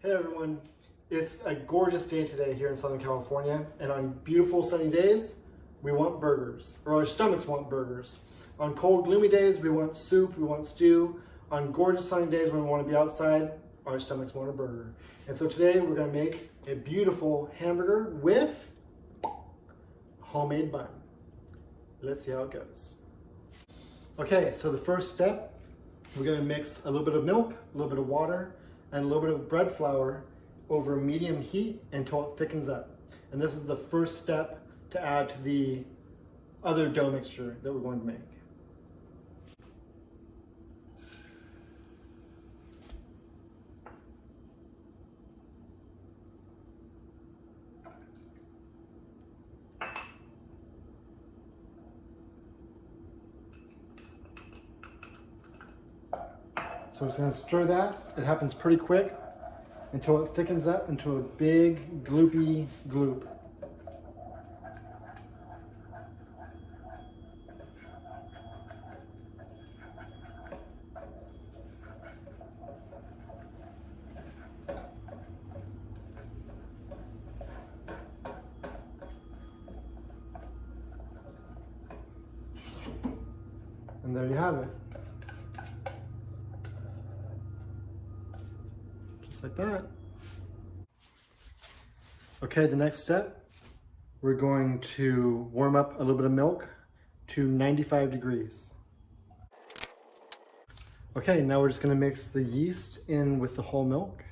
Hey everyone, it's a gorgeous day today here in Southern California, and on beautiful sunny days, we want burgers, or our stomachs want burgers. On cold, gloomy days, we want soup, we want stew. On gorgeous sunny days when we want to be outside, our stomachs want a burger. And so today we're going to make a beautiful hamburger with homemade bun. Let's see how it goes. Okay, so the first step, we're going to mix a little bit of milk, a little bit of water, and a little bit of bread flour over medium heat until it thickens up. And this is the first step to add to the other dough mixture that we're going to make. So I'm just going to stir that. It happens pretty quick until it thickens up into a big gloopy gloop. And there you have it. Like that. Okay, the next step, we're going to warm up a little bit of milk to 95 degrees. Okay, now we're just going to mix the yeast in with the whole milk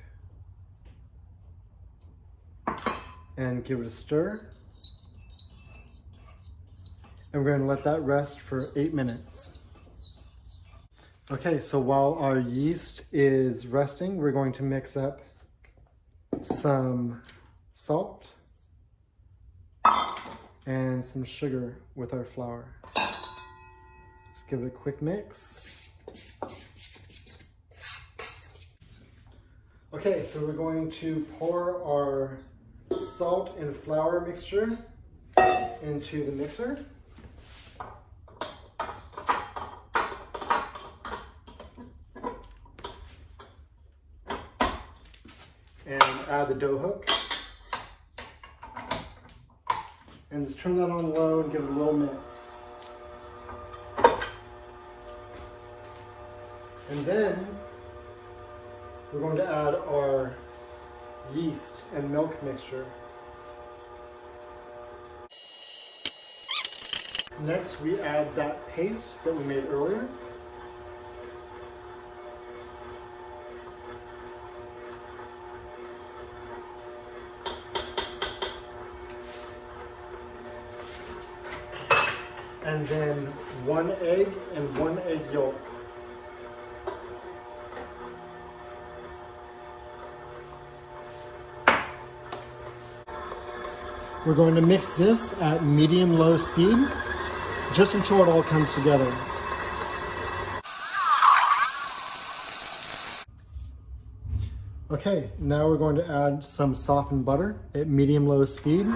and give it a stir. And we're going to let that rest for 8 minutes. Okay, so while our yeast is resting, we're going to mix up some salt and some sugar with our flour. Just give it a quick mix. Okay, so we're going to pour our salt and flour mixture into the mixer. And add the dough hook. And just turn that on low and give it a little mix. And then we're going to add our yeast and milk mixture. Next, we add that paste that we made earlier. And then 1 egg and 1 egg yolk. We're going to mix this at medium-low speed, just until it all comes together. Okay, now we're going to add some softened butter at medium-low speed.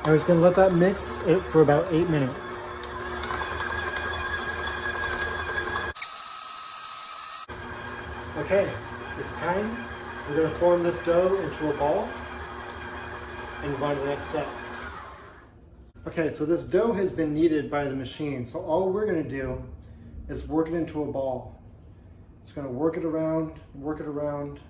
I'm just going to let that mix for about 8 minutes. Okay, it's time. We're going to form this dough into a ball and move on to the next step. Okay, so this dough has been kneaded by the machine. So all we're going to do is work it into a ball. Just going to work it around, work it around.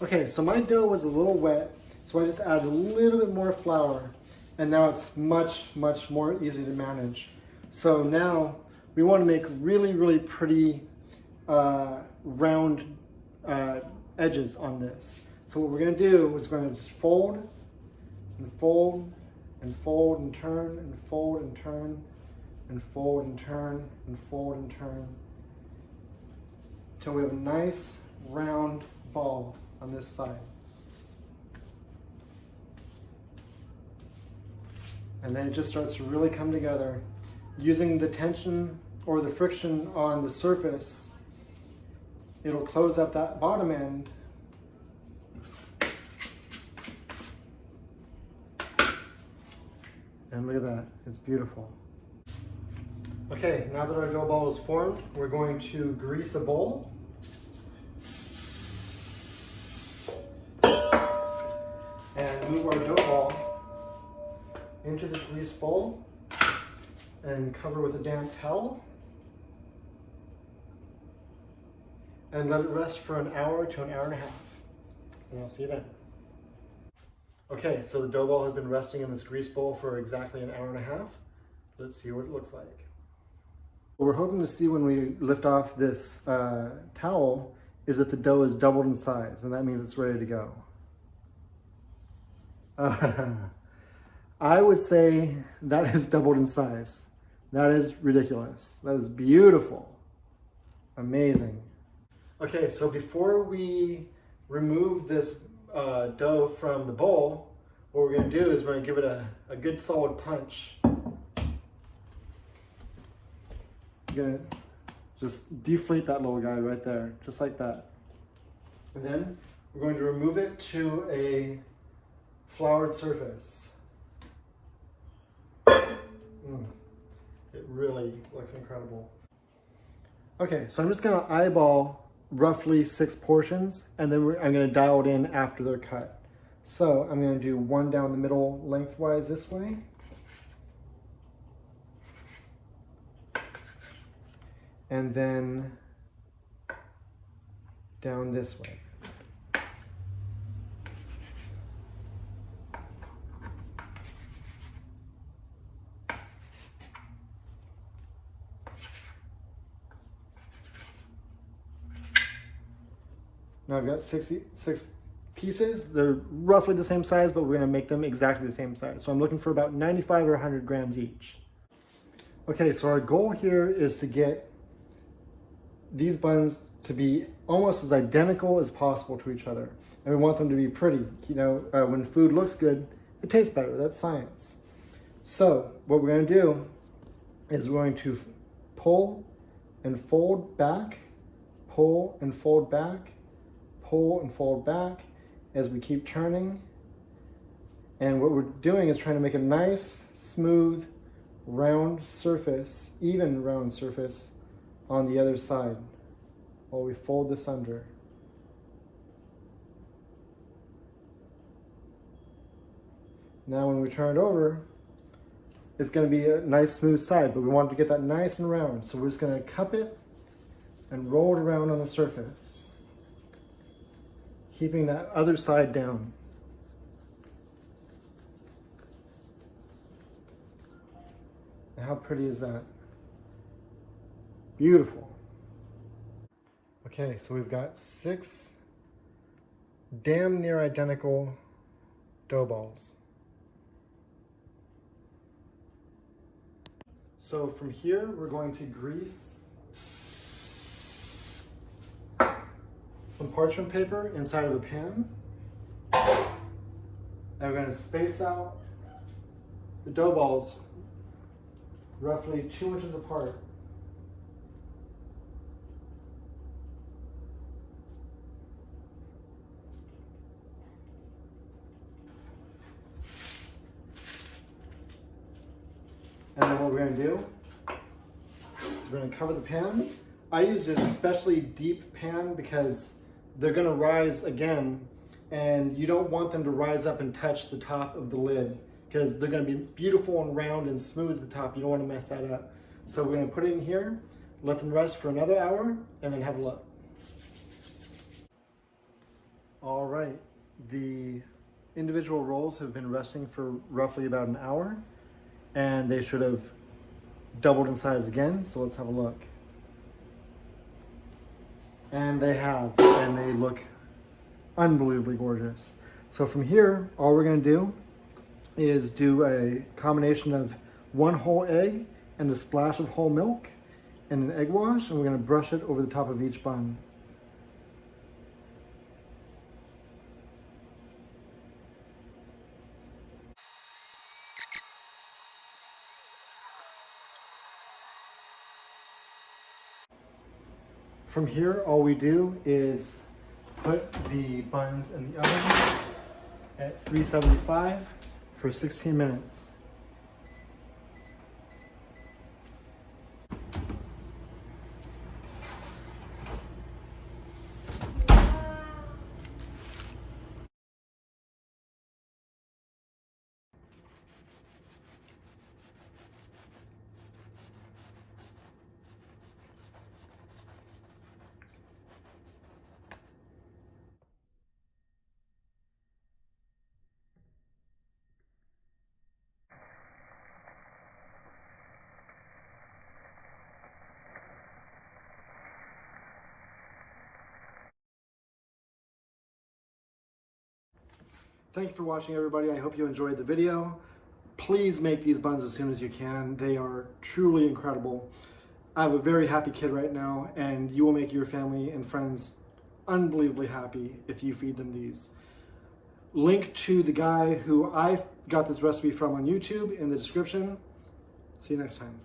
Okay, so my dough was a little wet. So I just added a little bit more flour, and now it's much, much more easy to manage. So now we want to make really, really pretty round edges on this. So what we're going to do is we're going to just fold and fold and fold and turn and fold and turn and fold and turn and fold and turn until we have a nice round ball on this side. And then it just starts to really come together. Using the tension or the friction on the surface, it'll close up that bottom end. And look at that, it's beautiful. Okay, now that our dough ball is formed, we're going to grease a bowl and move our dough ball into the grease bowl and cover with a damp towel and let it rest for an hour to an hour and a half. And I'll see you then. Okay, so the dough ball has been resting in this grease bowl for exactly an hour and a half. Let's see what it looks like. What we're hoping to see when we lift off this towel is that the dough is doubled in size, and that means it's ready to go. I would say that is doubled in size. That is ridiculous. That is beautiful. Amazing. Okay, so before we remove this dough from the bowl, what we're going to do is we're going to give it a good solid punch. You're going to just deflate that little guy right there, just like that. And then we're going to remove it to a floured surface. It really looks incredible. Okay, so I'm just going to eyeball roughly 6 portions, and then I'm going to dial it in after they're cut. So I'm going to do one down the middle lengthwise this way. And then down this way. Now I've got 66 pieces. They're roughly the same size, but we're going to make them exactly the same size. So I'm looking for about 95 or 100 grams each. Okay, so our goal here is to get these buns to be almost as identical as possible to each other. And we want them to be pretty. You know, when food looks good, it tastes better. That's science. So what we're going to do is we're going to pull and fold back, pull and fold back, pull and fold back as we keep turning. And what we're doing is trying to make a nice, smooth, round surface, even round surface on the other side while we fold this under. Now when we turn it over, it's going to be a nice smooth side, but we want to get that nice and round. So we're just going to cup it and roll it around on the surface, keeping that other side down. And how pretty is that? Beautiful. Okay, so we've got 6 damn near identical dough balls. So from here, we're going to grease some parchment paper inside of the pan. And we're going to space out the dough balls roughly 2 inches apart. And then what we're going to do is we're going to cover the pan. I used an especially deep pan because they're going to rise again, and you don't want them to rise up and touch the top of the lid because they're going to be beautiful and round and smooth at the top. You don't want to mess that up. So we're going to put it in here, let them rest for another hour, and then have a look. All right, the individual rolls have been resting for roughly about an hour, and they should have doubled in size again. So let's have a look. And they have, and they look unbelievably gorgeous. So from here, all we're going to do is do a combination of 1 whole egg and a splash of whole milk and an egg wash, and we're going to brush it over the top of each bun. From here, all we do is put the buns in the oven at 375 for 16 minutes. Thank you for watching, everybody. I hope you enjoyed the video. Please make these buns as soon as you can. They are truly incredible. I have a very happy kid right now, and you will make your family and friends unbelievably happy if you feed them these. Link to the guy who I got this recipe from on YouTube in the description. See you next time.